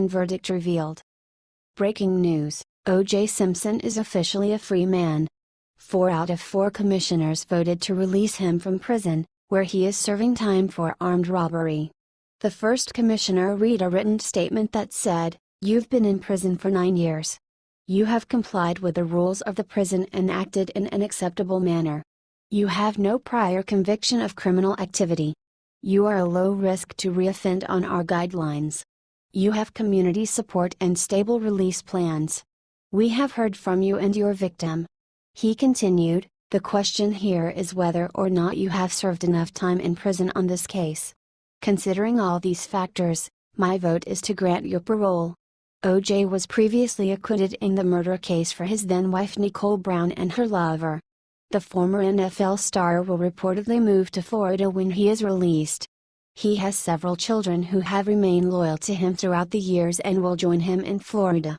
prison verdict revealed. Breaking news: O.J. Simpson is officially a free man. 4 out of 4 commissioners voted to release him from prison, where he is serving time for armed robbery. The first commissioner read a written statement that said, "You've been in prison for 9 years. You have complied with the rules of the prison and acted in an acceptable manner. You have no prior conviction of criminal activity. You are a low risk to reoffend on our guidelines. You have community support and stable release plans. We have heard from you and your victim." He continued, "The question here is whether or not you have served enough time in prison on this case. Considering all these factors, my vote is to grant you parole." O.J. was previously acquitted in the murder case for his then-wife Nicole Brown and her lover. The former NFL star will reportedly move to Florida when he is released. He has several children who have remained loyal to him throughout the years and will join him in Florida.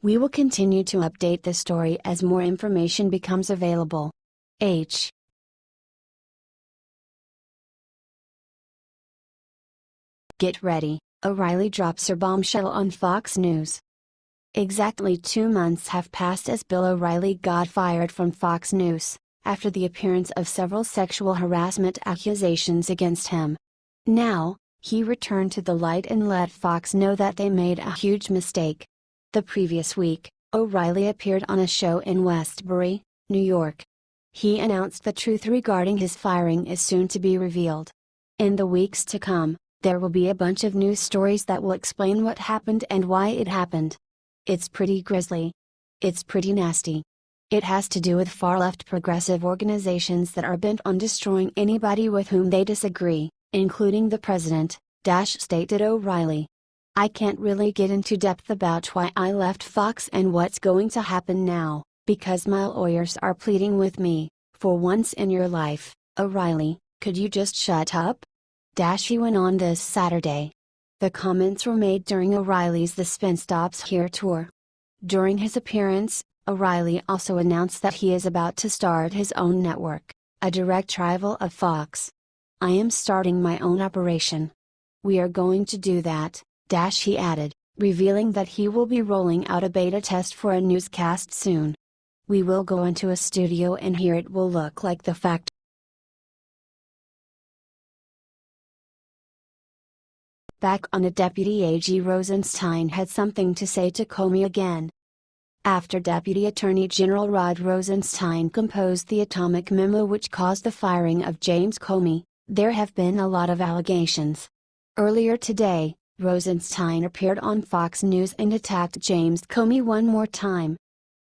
We will continue to update this story as more information becomes available. Get ready, O'Reilly drops her bombshell on Fox News. Exactly 2 months have passed as Bill O'Reilly got fired from Fox News, after the appearance of several sexual harassment accusations against him. Now, he returned to the light and let Fox know that they made a huge mistake. The previous week, O'Reilly appeared on a show in Westbury, New York. He announced the truth regarding his firing is soon to be revealed. In the weeks to come, there will be a bunch of news stories that will explain what happened and why it happened. It's pretty grisly. It's pretty nasty. It has to do with far-left progressive organizations that are bent on destroying anybody with whom they disagree, including the president, stated O'Reilly. "I can't really get into depth about why I left Fox and what's going to happen now, because my lawyers are pleading with me, for once in your life, O'Reilly, could you just shut up?" He went on this Saturday. The comments were made during O'Reilly's The Spin Stops Here tour. During his appearance, O'Reilly also announced that he is about to start his own network, a direct rival of Fox. "I am starting my own operation. We are going to do that," he added, revealing that he will be rolling out a beta test for a newscast soon. "We will go into a studio and here it will look like the fact." Back on it, Deputy AG Rosenstein had something to say to Comey again. After Deputy Attorney General Rod Rosenstein composed the atomic memo which caused the firing of James Comey, there have been a lot of allegations. Earlier today, Rosenstein appeared on Fox News and attacked James Comey one more time.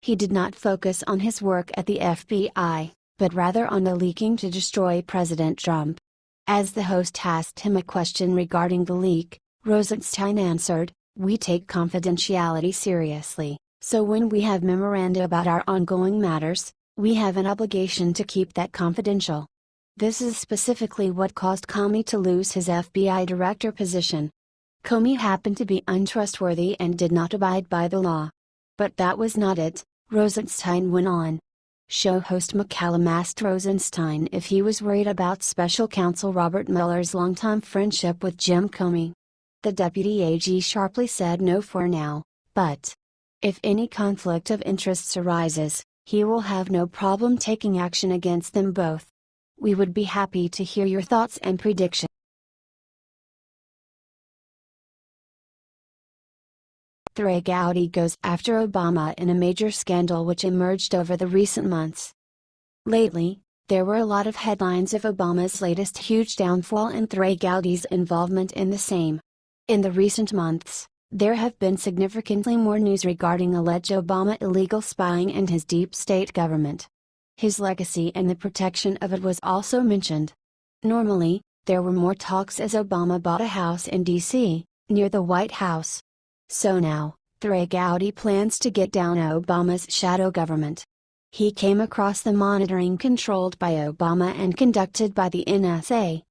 He did not focus on his work at the FBI, but rather on the leaking to destroy President Trump. As the host asked him a question regarding the leak, Rosenstein answered, "We take confidentiality seriously, so when we have memoranda about our ongoing matters, we have an obligation to keep that confidential." This is specifically what caused Comey to lose his FBI director position. Comey happened to be untrustworthy and did not abide by the law. But that was not it, Rosenstein went on. Show host McCallum asked Rosenstein if he was worried about special counsel Robert Mueller's longtime friendship with Jim Comey. The deputy AG sharply said no for now, but if any conflict of interests arises, he will have no problem taking action against them both. We would be happy to hear your thoughts and predictions. Trey Gowdy goes after Obama in a major scandal which emerged over the recent months. Lately, there were a lot of headlines of Obama's latest huge downfall and Trey Gowdy's involvement in the same. In the recent months, there have been significantly more news regarding alleged Obama illegal spying and his deep state government. His legacy and the protection of it was also mentioned. Normally, there were more talks as Obama bought a house in D.C., near the White House. So now, Trey Gowdy plans to get down Obama's shadow government. He came across the monitoring controlled by Obama and conducted by the NSA.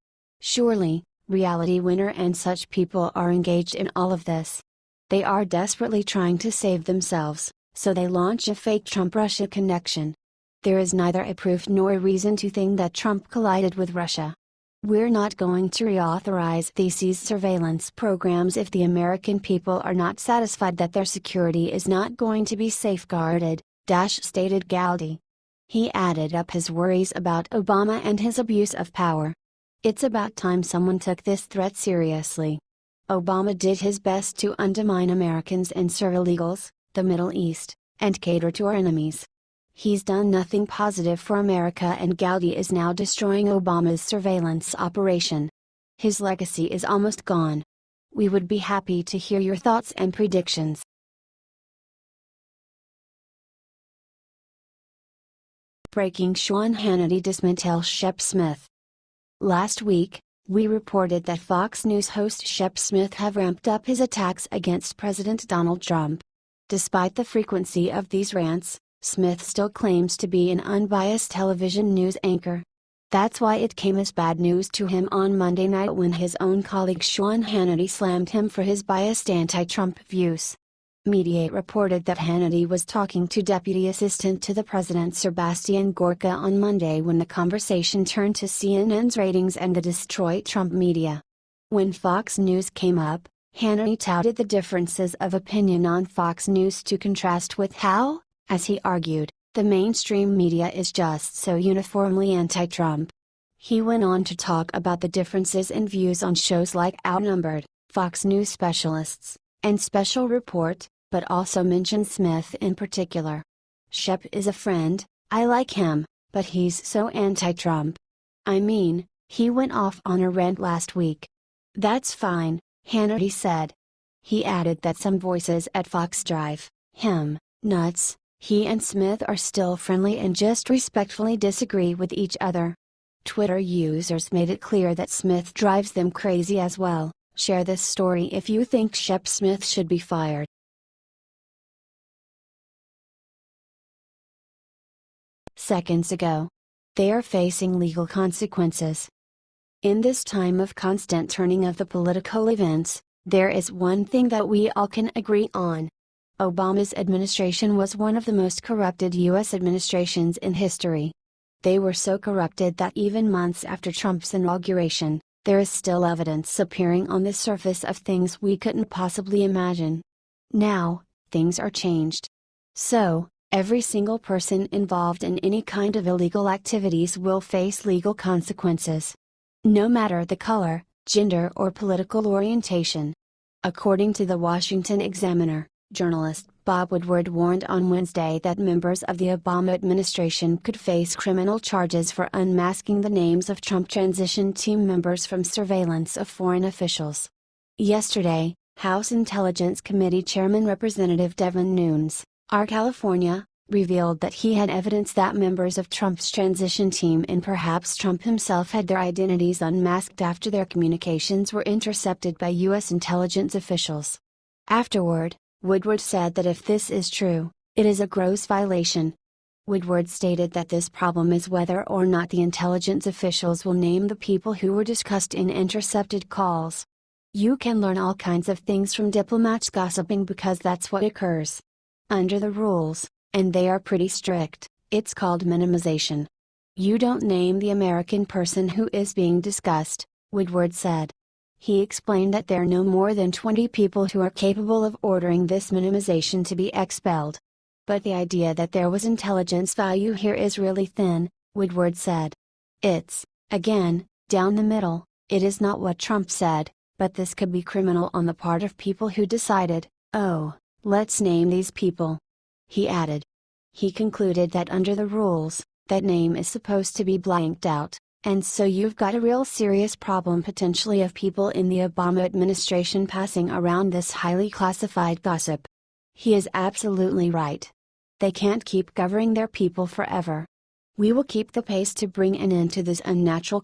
Surely, reality winner and such people are engaged in all of this. They are desperately trying to save themselves, so they launch a fake Trump-Russia connection. There is neither a proof nor a reason to think that Trump collided with Russia. "We're not going to reauthorize these surveillance programs if the American people are not satisfied that their security is not going to be safeguarded," stated Gowdy. He added up his worries about Obama and his abuse of power. "It's about time someone took this threat seriously. Obama did his best to undermine Americans and serve illegals, the Middle East, and cater to our enemies. He's done nothing positive for America, and Gowdy is now destroying Obama's surveillance operation. His legacy is almost gone. We would be happy to hear your thoughts and predictions." Breaking: Sean Hannity dismantles Shep Smith. Last week, we reported that Fox News host Shep Smith have ramped up his attacks against President Donald Trump. Despite the frequency of these rants, Smith still claims to be an unbiased television news anchor. That's why it came as bad news to him on Monday night when his own colleague Sean Hannity slammed him for his biased anti-Trump views. Mediaite reported that Hannity was talking to Deputy Assistant to the President Sebastian Gorka on Monday when the conversation turned to CNN's ratings and the Destroy Trump media. When Fox News came up, Hannity touted the differences of opinion on Fox News to contrast with how, as he argued, the mainstream media is just so uniformly anti-Trump. He went on to talk about the differences in views on shows like Outnumbered, Fox News Specialists, and Special Report, but also mentioned Smith in particular. "Shep is a friend, I like him, but he's so anti-Trump. I mean, he went off on a rant last week." "That's fine," Hannity said. He added that some voices at Fox drive him nuts. He and Smith are still friendly and just respectfully disagree with each other. Twitter users made it clear that Smith drives them crazy as well. Share this story if you think Shep Smith should be fired. Seconds ago. They are facing legal consequences. In this time of constant turning of the political events, there is one thing that we all can agree on. Obama's administration was one of the most corrupted U.S. administrations in history. They were so corrupted that even months after Trump's inauguration, there is still evidence appearing on the surface of things we couldn't possibly imagine. Now, things are changed. So, every single person involved in any kind of illegal activities will face legal consequences. No matter the color, gender, or political orientation. According to the Washington Examiner, journalist Bob Woodward warned on Wednesday that members of the Obama administration could face criminal charges for unmasking the names of Trump transition team members from surveillance of foreign officials. Yesterday, House Intelligence Committee Chairman Representative Devin Nunes, R. California, revealed that he had evidence that members of Trump's transition team and perhaps Trump himself had their identities unmasked after their communications were intercepted by U.S. intelligence officials. Afterward, Woodward said that if this is true, it is a gross violation. Woodward stated that this problem is whether or not the intelligence officials will name the people who were discussed in intercepted calls. You can learn all kinds of things from diplomats gossiping because that's what occurs. Under the rules, and they are pretty strict, it's called minimization. You don't name the American person who is being discussed, Woodward said. He explained that there are no more than 20 people who are capable of ordering this minimization to be expelled. But the idea that there was intelligence value here is really thin, Woodward said. It's, again, down the middle. It is not what Trump said, but this could be criminal on the part of people who decided, oh, let's name these people. He added. He concluded that under the rules, that name is supposed to be blanked out. And so you've got a real serious problem potentially of people in the Obama administration passing around this highly classified gossip. He is absolutely right. They can't keep covering their people forever. We will keep the pace to bring an end to this unnatural